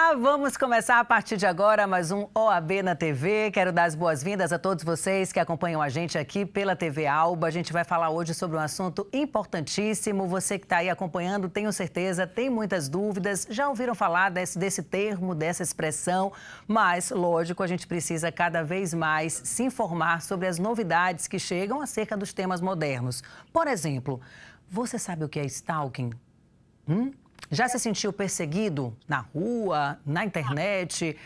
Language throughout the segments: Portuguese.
Olá, vamos começar a partir de agora mais um OAB na TV. Quero dar as boas-vindas a todos vocês que acompanham a gente aqui pela TV Alba. A gente vai falar hoje sobre um assunto importantíssimo. Você que está aí acompanhando, tenho certeza, tem muitas dúvidas. Já ouviram falar desse termo, dessa expressão? Mas, lógico, a gente precisa cada vez mais se informar sobre as novidades que chegam acerca dos temas modernos. Por exemplo, você sabe o que é stalking? Já se sentiu perseguido na rua, na internet?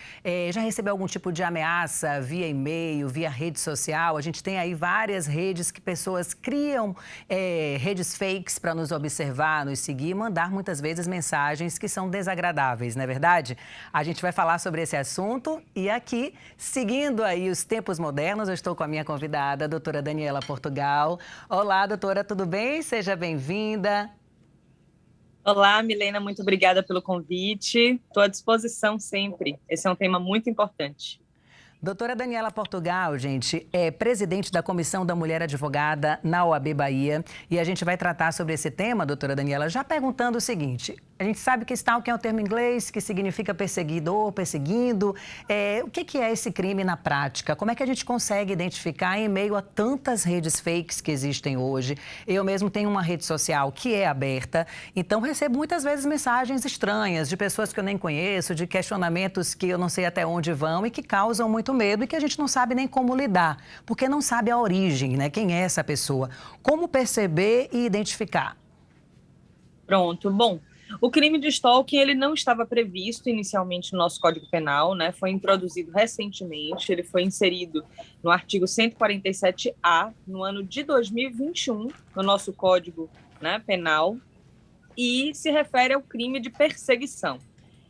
Já recebeu algum tipo de ameaça via e-mail, via rede social? A gente tem aí várias redes que pessoas criam redes fakes para nos observar, nos seguir e mandar muitas vezes mensagens que são desagradáveis, não é verdade? A gente vai falar sobre esse assunto e aqui, seguindo aí os tempos modernos, eu estou com a minha convidada, a doutora Daniela Portugal. Olá, doutora, tudo bem? Seja bem-vinda. Olá, Milena, muito obrigada pelo convite. Estou à disposição sempre. Esse é um tema muito importante. Doutora Daniela Portugal, gente, é presidente da Comissão da Mulher Advogada na OAB Bahia. E a gente vai tratar sobre esse tema, doutora Daniela, já perguntando o seguinte. A gente sabe que stalking é um termo em inglês que significa perseguidor, perseguindo. O que é esse crime na prática? Como é que a gente consegue identificar em meio a tantas redes fakes que existem hoje? Eu mesmo tenho uma rede social que é aberta, então recebo muitas vezes mensagens estranhas de pessoas que eu nem conheço, de questionamentos que eu não sei até onde vão e que causam muito medo e que a gente não sabe nem como lidar, porque não sabe a origem, né? Quem é essa pessoa? Como perceber e identificar? Pronto, bom. O crime de stalking, ele não estava previsto inicialmente no nosso Código Penal, né? Foi introduzido recentemente, ele foi inserido no artigo 147-A, no ano de 2021, no nosso Código, né, Penal, e se refere ao crime de perseguição.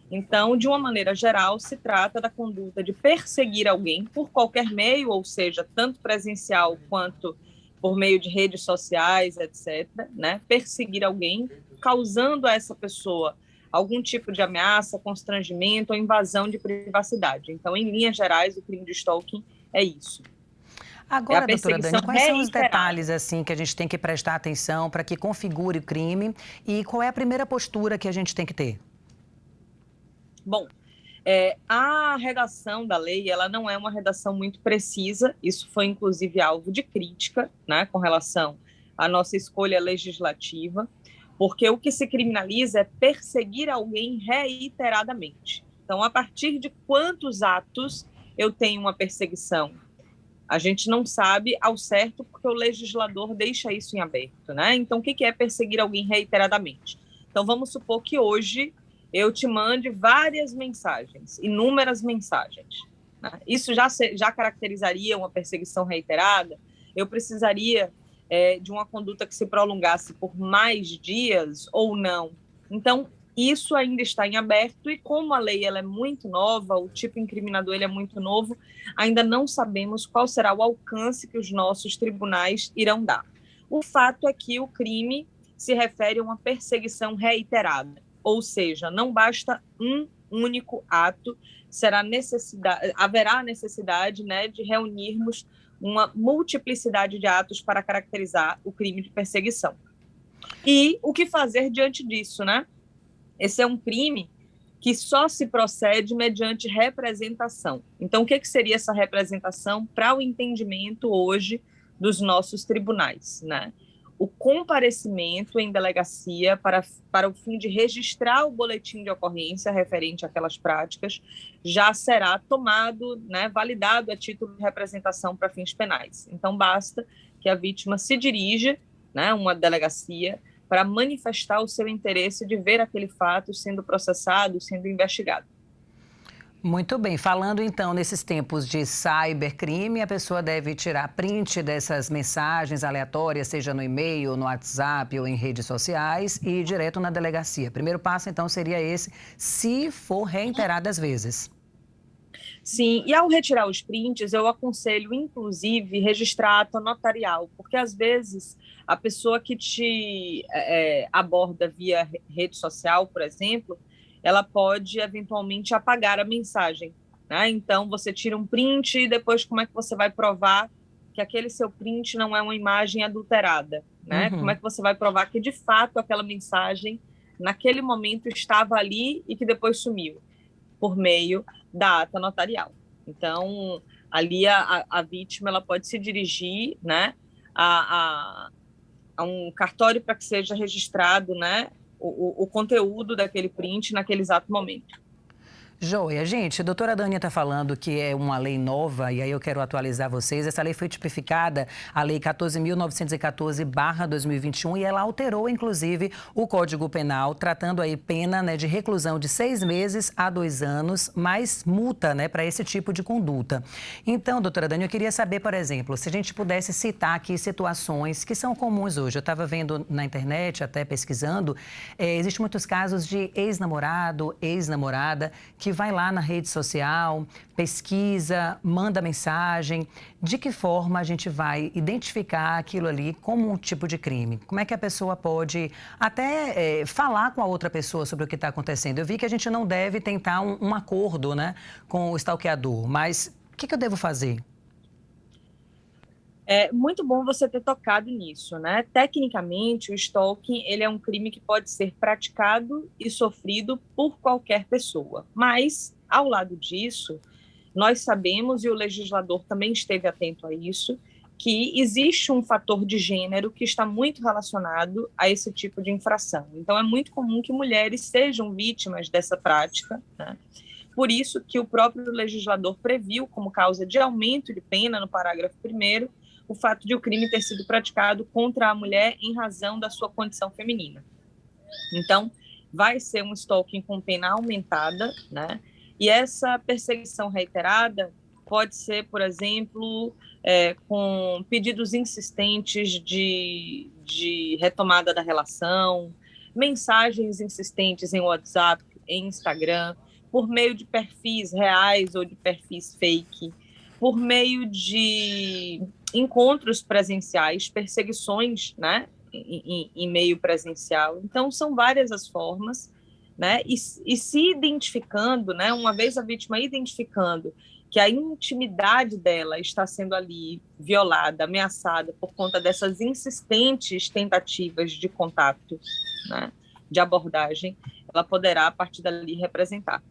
Então, de uma maneira geral, se trata da conduta de perseguir alguém por qualquer meio, ou seja, tanto presencial quanto por meio de redes sociais, etc., né? Perseguir alguém, causando a essa pessoa algum tipo de ameaça, constrangimento ou invasão de privacidade. Então, em linhas gerais, o crime de stalking é isso. Agora, A doutora perseguição Dani, quais são os reiterada. detalhes assim que a gente tem que prestar atenção para que configure o crime e qual é a primeira postura que a gente tem que ter? Bom, a redação da lei, ela não é uma redação muito precisa, isso foi inclusive alvo de crítica, né, com relação à nossa escolha legislativa, porque o que se criminaliza é perseguir alguém reiteradamente. Então, a partir de quantos atos eu tenho uma perseguição? A gente não sabe ao certo porque o legislador deixa isso em aberto, né? Então, o que é perseguir alguém reiteradamente? Então, vamos supor que hoje eu te mande várias mensagens, inúmeras mensagens. Né? Isso já caracterizaria uma perseguição reiterada? Eu precisaria de uma conduta que se prolongasse por mais dias ou não? Então, isso ainda está em aberto e como a lei ela é muito nova, o tipo incriminador ele é muito novo, ainda não sabemos qual será o alcance que os nossos tribunais irão dar. O fato é que o crime se refere a uma perseguição reiterada. Ou seja, não basta um único ato, haverá necessidade, né, de reunirmos uma multiplicidade de atos para caracterizar o crime de perseguição. E o que fazer diante disso, né? Esse é um crime que só se procede mediante representação. Então, o que seria essa representação para o entendimento hoje dos nossos tribunais, né? O comparecimento em delegacia para o fim de registrar o boletim de ocorrência referente àquelas práticas já será tomado, né, validado a título de representação para fins penais. Então, basta que a vítima se dirija, né, a uma delegacia para manifestar o seu interesse de ver aquele fato sendo processado, sendo investigado. Muito bem. Falando, então, nesses tempos de cybercrime, a pessoa deve tirar print dessas mensagens aleatórias, seja no e-mail, no WhatsApp ou em redes sociais, e ir direto na delegacia. Primeiro passo, então, seria esse, se for reiteradas vezes. Sim, e ao retirar os prints, eu aconselho, inclusive, registrar ata notarial, porque, às vezes, a pessoa que te aborda via rede social, por exemplo, ela pode eventualmente apagar a mensagem, né? Então, você tira um print e depois como é que você vai provar que aquele seu print não é uma imagem adulterada, né? Como é que você vai provar que, de fato, aquela mensagem, naquele momento, estava ali e que depois sumiu? por meio da ata notarial. Então, ali a vítima ela pode se dirigir, né, a um cartório para que seja registrado, né, o conteúdo daquele print naquele exato momento. Joia. Gente, a doutora Dânia está falando que é uma lei nova, e aí eu quero atualizar vocês. Essa lei foi tipificada, a Lei 14.914/2021, e ela alterou, inclusive, o Código Penal, tratando aí pena, né, de reclusão de 6 meses a 2 anos, mais multa, né, para esse tipo de conduta. Então, doutora Dânia, eu queria saber, por exemplo, se a gente pudesse citar aqui situações que são comuns hoje. Eu estava vendo na internet, até pesquisando, existem muitos casos de ex-namorado, ex-namorada, que vai lá na rede social, pesquisa, manda mensagem. De que forma a gente vai identificar aquilo ali como um tipo de crime? Como é que a pessoa pode até falar com a outra pessoa sobre o que está acontecendo? Eu vi que a gente não deve tentar um acordo, né, com o stalkeador, mas o que eu devo fazer? É muito bom você ter tocado nisso, né? Tecnicamente, o stalking ele é um crime que pode ser praticado e sofrido por qualquer pessoa. Mas, ao lado disso, nós sabemos, e o legislador também esteve atento a isso, que existe um fator de gênero que está muito relacionado a esse tipo de infração. Então, é muito comum que mulheres sejam vítimas dessa prática, né? Por isso que o próprio legislador previu como causa de aumento de pena, no parágrafo 1º, o fato de o crime ter sido praticado contra a mulher em razão da sua condição feminina. Então, vai ser um stalking com pena aumentada, né? E essa perseguição reiterada pode ser, por exemplo, com pedidos insistentes de retomada da relação, mensagens insistentes em WhatsApp, em Instagram, por meio de perfis reais ou de perfis fake, por meio de encontros presenciais, perseguições, né, em meio presencial. Então, são várias as formas, né, e se identificando, né, uma vez a vítima identificando que a intimidade dela está sendo ali violada, ameaçada por conta dessas insistentes tentativas de contato, né, de abordagem, ela poderá, a partir dali, representar.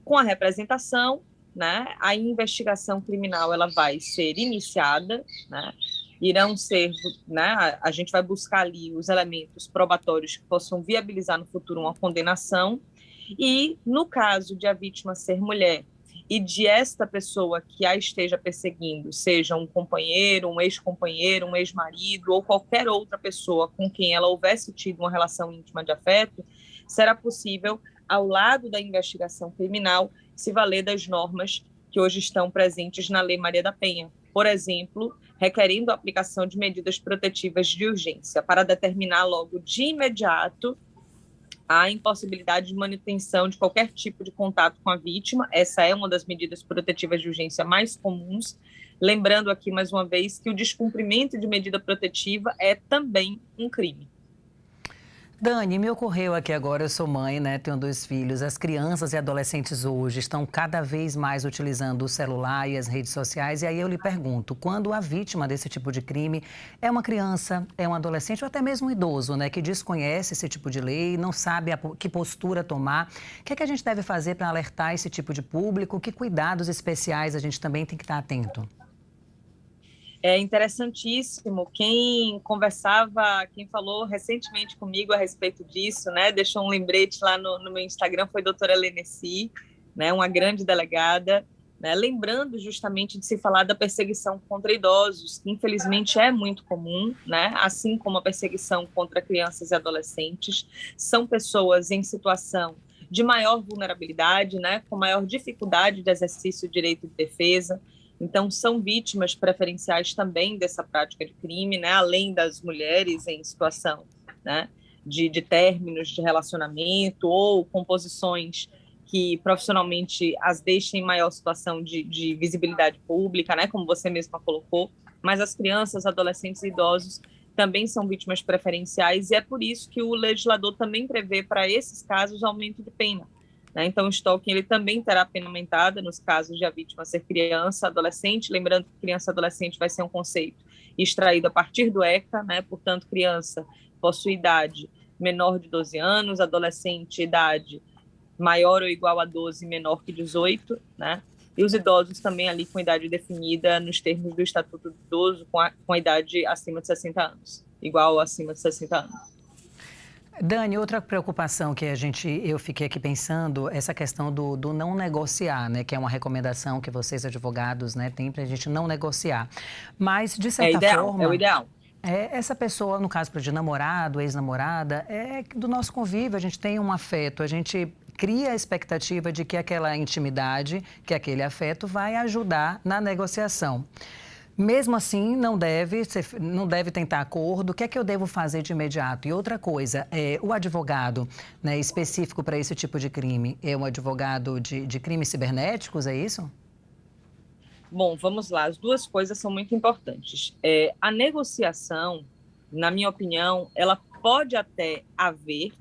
Com a representação, né, a investigação criminal ela vai ser iniciada, né, irão ser, né, a gente vai buscar ali os elementos probatórios que possam viabilizar no futuro uma condenação, e no caso de a vítima ser mulher e de esta pessoa que a esteja perseguindo, seja um companheiro, um ex-companheiro, um ex-marido ou qualquer outra pessoa com quem ela houvesse tido uma relação íntima de afeto, será possível, ao lado da investigação criminal, se valer das normas que hoje estão presentes na Lei Maria da Penha. Por exemplo, requerendo a aplicação de medidas protetivas de urgência para determinar logo de imediato a impossibilidade de manutenção de qualquer tipo de contato com a vítima. Essa é uma das medidas protetivas de urgência mais comuns. Lembrando aqui, mais uma vez, que o descumprimento de medida protetiva é também um crime. Dani, me ocorreu aqui agora, eu sou mãe, né? Tenho 2 filhos. As crianças e adolescentes hoje estão cada vez mais utilizando o celular e as redes sociais. E aí eu lhe pergunto, quando a vítima desse tipo de crime é uma criança, é um adolescente ou até mesmo um idoso, né? Que desconhece esse tipo de lei, não sabe que postura tomar. O que é que a gente deve fazer para alertar esse tipo de público? Que cuidados especiais a gente também tem que estar atento? É interessantíssimo. Quem conversava, quem falou recentemente comigo a respeito disso, né, deixou um lembrete lá no meu Instagram, foi a doutora Leneci, né, uma grande delegada, né, lembrando justamente de se falar da perseguição contra idosos, que infelizmente é muito comum, né, assim como a perseguição contra crianças e adolescentes. São pessoas em situação de maior vulnerabilidade, né, com maior dificuldade de exercício do direito de defesa. Então, são vítimas preferenciais também dessa prática de crime, né? Além das mulheres em situação, né, de términos de relacionamento ou composições que profissionalmente as deixem em maior situação de visibilidade pública, né, como você mesma colocou. Mas as crianças, adolescentes e idosos também são vítimas preferenciais, e é por isso que o legislador também prevê para esses casos aumento de pena. Então, o stalking ele também terá pena aumentada nos casos de a vítima ser criança, adolescente. Lembrando que criança e adolescente vai ser um conceito extraído a partir do ECA, né? Portanto, criança possui idade menor de 12 anos, adolescente idade maior ou igual a 12, menor que 18, né? E os idosos também ali com idade definida nos termos do Estatuto do Idoso, com a idade acima de 60 anos, igual ou acima de 60 anos. Dani, outra preocupação que eu fiquei aqui pensando, essa questão do não negociar, né? Que é uma recomendação que vocês, advogados, né, têm para a gente não negociar. Mas, de certa forma... É o ideal. Essa pessoa, no caso de namorado, ex-namorada, é do nosso convívio, a gente tem um afeto, a gente cria a expectativa de que aquela intimidade, que aquele afeto vai ajudar na negociação. Mesmo assim, não deve tentar acordo. O que é que eu devo fazer de imediato? E outra coisa, o advogado, né, específico para esse tipo de crime, é um advogado de crimes cibernéticos, é isso? Bom, vamos lá. As duas coisas são muito importantes. A negociação, na minha opinião, ela pode até haver,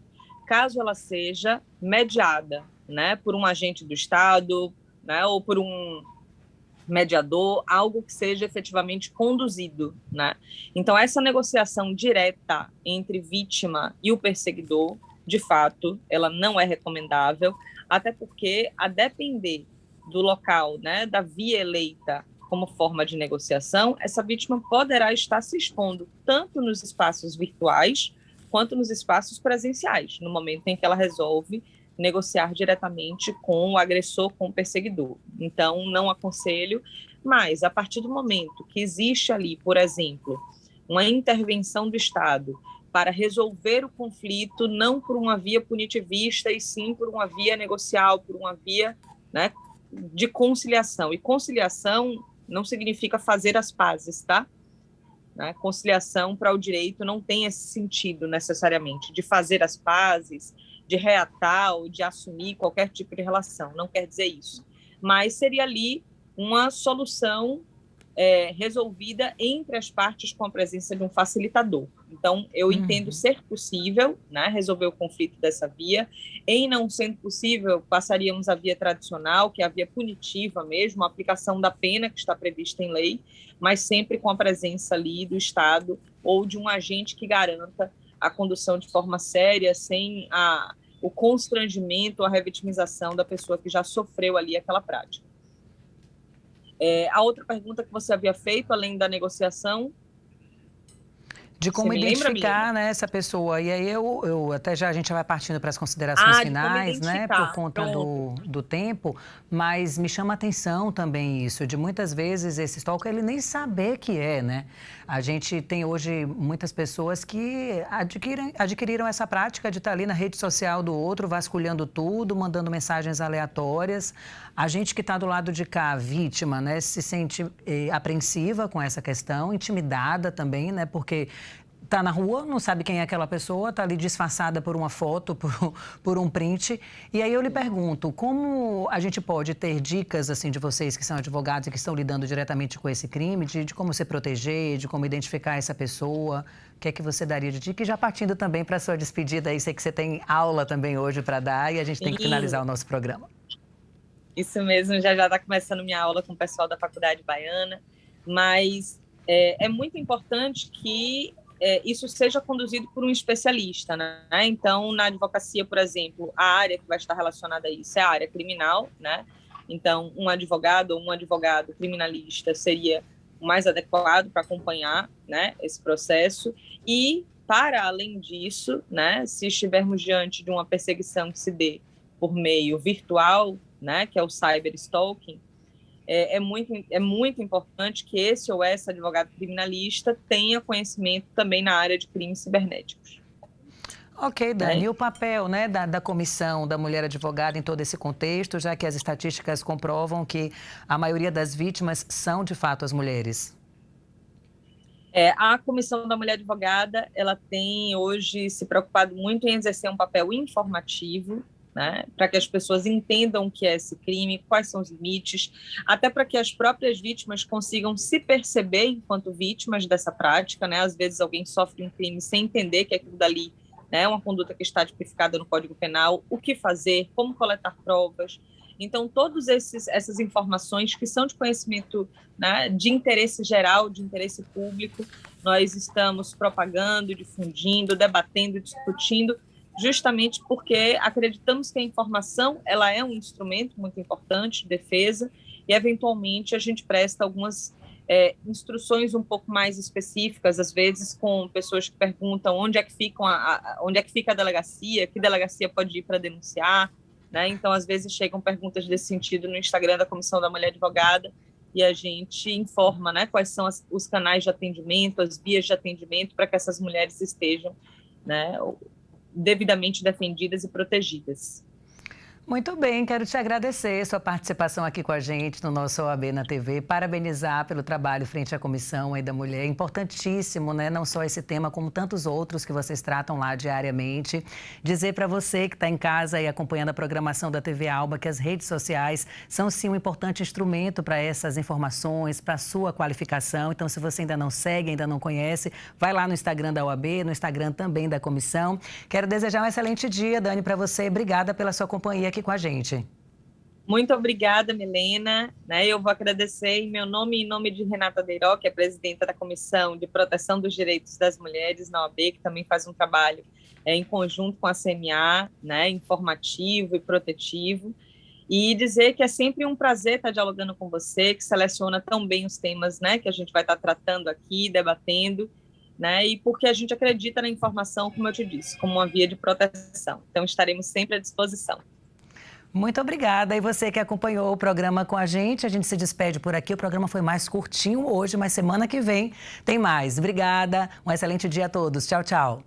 caso ela seja mediada, né, por um agente do Estado, né, ou por um mediador, algo que seja efetivamente conduzido, né? Então, essa negociação direta entre vítima e o perseguidor, de fato, ela não é recomendável, até porque, a depender do local, né, da via eleita como forma de negociação, essa vítima poderá estar se expondo tanto nos espaços virtuais quanto nos espaços presenciais, no momento em que ela resolve negociar diretamente com o agressor, com o perseguidor. Então, não aconselho, mas a partir do momento que existe ali, por exemplo, uma intervenção do Estado para resolver o conflito, não por uma via punitivista, e sim por uma via negocial, por uma via, né, de conciliação. E conciliação não significa fazer as pazes, tá? Né? Conciliação para o direito não tem esse sentido necessariamente, de fazer as pazes, de reatar ou de assumir qualquer tipo de relação, não quer dizer isso. Mas seria ali uma solução resolvida entre as partes com a presença de um facilitador. Então, eu entendo ser possível, né, resolver o conflito dessa via. Em não sendo possível, passaríamos à via tradicional, que é a via punitiva mesmo, a aplicação da pena que está prevista em lei, mas sempre com a presença ali do Estado ou de um agente que garanta a condução de forma séria, sem o constrangimento, a revitimização da pessoa que já sofreu ali aquela prática. A outra pergunta que você havia feito, além da negociação... De como identificar, né, essa pessoa. E aí até já a gente vai partindo para as considerações finais, né, por conta do tempo, mas me chama a atenção também isso, de muitas vezes esse stalker, ele nem saber que é, né? A gente tem hoje muitas pessoas que adquiriram essa prática de estar ali na rede social do outro, vasculhando tudo, mandando mensagens aleatórias. A gente que está do lado de cá, vítima, né, se sente apreensiva com essa questão, intimidada também, né, porque está na rua, não sabe quem é aquela pessoa, está ali disfarçada por uma foto, por um print. E aí eu lhe pergunto, como a gente pode ter dicas, assim, de vocês que são advogados e que estão lidando diretamente com esse crime, de como se proteger, de como identificar essa pessoa? O que é que você daria de dica? E já partindo também para a sua despedida aí, sei que você tem aula também hoje para dar e a gente tem que finalizar o nosso programa. Isso mesmo, já está começando minha aula com o pessoal da Faculdade Baiana, mas é muito importante que isso seja conduzido por um especialista, né? Então, na advocacia, por exemplo, a área que vai estar relacionada a isso é a área criminal, né? Então, um advogado ou um advogado criminalista seria o mais adequado para acompanhar, né, esse processo. E, para além disso, né, se estivermos diante de uma perseguição que se dê por meio virtual, né, que é o cyberstalking, é muito importante que esse ou essa advogado criminalista tenha conhecimento também na área de crimes cibernéticos. Ok, Dani, e o papel, né, da comissão da mulher advogada em todo esse contexto, já que as estatísticas comprovam que a maioria das vítimas são, de fato, as mulheres? A Comissão da Mulher Advogada, ela tem hoje se preocupado muito em exercer um papel informativo, né, para que as pessoas entendam o que é esse crime, quais são os limites, até para que as próprias vítimas consigam se perceber enquanto vítimas dessa prática, né? Às vezes alguém sofre um crime sem entender que aquilo dali, né, é uma conduta que está tipificada no Código Penal, o que fazer, como coletar provas. Então, todas essas informações que são de conhecimento, né, de interesse geral, de interesse público, nós estamos propagando, difundindo, debatendo, discutindo, justamente porque acreditamos que a informação ela é um instrumento muito importante de defesa e, eventualmente, a gente presta algumas instruções um pouco mais específicas, às vezes com pessoas que perguntam onde é que fica a delegacia, que delegacia pode ir para denunciar, né? Então, às vezes, chegam perguntas desse sentido no Instagram da Comissão da Mulher Advogada e a gente informa, né, quais são os canais de atendimento, as vias de atendimento para que essas mulheres estejam, né, devidamente defendidas e protegidas. Muito bem, quero te agradecer sua participação aqui com a gente no nosso OAB na TV, parabenizar pelo trabalho frente à Comissão aí da Mulher, importantíssimo, né? Não só esse tema, como tantos outros que vocês tratam lá diariamente. Dizer para você que está em casa e acompanhando a programação da TV Alba que as redes sociais são sim um importante instrumento para essas informações, para a sua qualificação. Então, se você ainda não segue, ainda não conhece, vai lá no Instagram da OAB, no Instagram também da Comissão. Quero desejar um excelente dia, Dani, para você. Obrigada pela sua companhia aqui com a gente. Muito obrigada, Milena. Eu vou agradecer em meu nome e em nome de Renata Deiró, que é presidenta da Comissão de Proteção dos Direitos das Mulheres na OAB, que também faz um trabalho em conjunto com a CMA, informativo e protetivo. E dizer que é sempre um prazer estar dialogando com você, que seleciona tão bem os temas, que a gente vai estar tratando aqui, debatendo, e porque a gente acredita na informação, como eu te disse, como uma via de proteção. Então, estaremos sempre à disposição. Muito obrigada. E você que acompanhou o programa com a gente se despede por aqui. O programa foi mais curtinho hoje, mas semana que vem tem mais. Obrigada. Um excelente dia a todos. Tchau, tchau.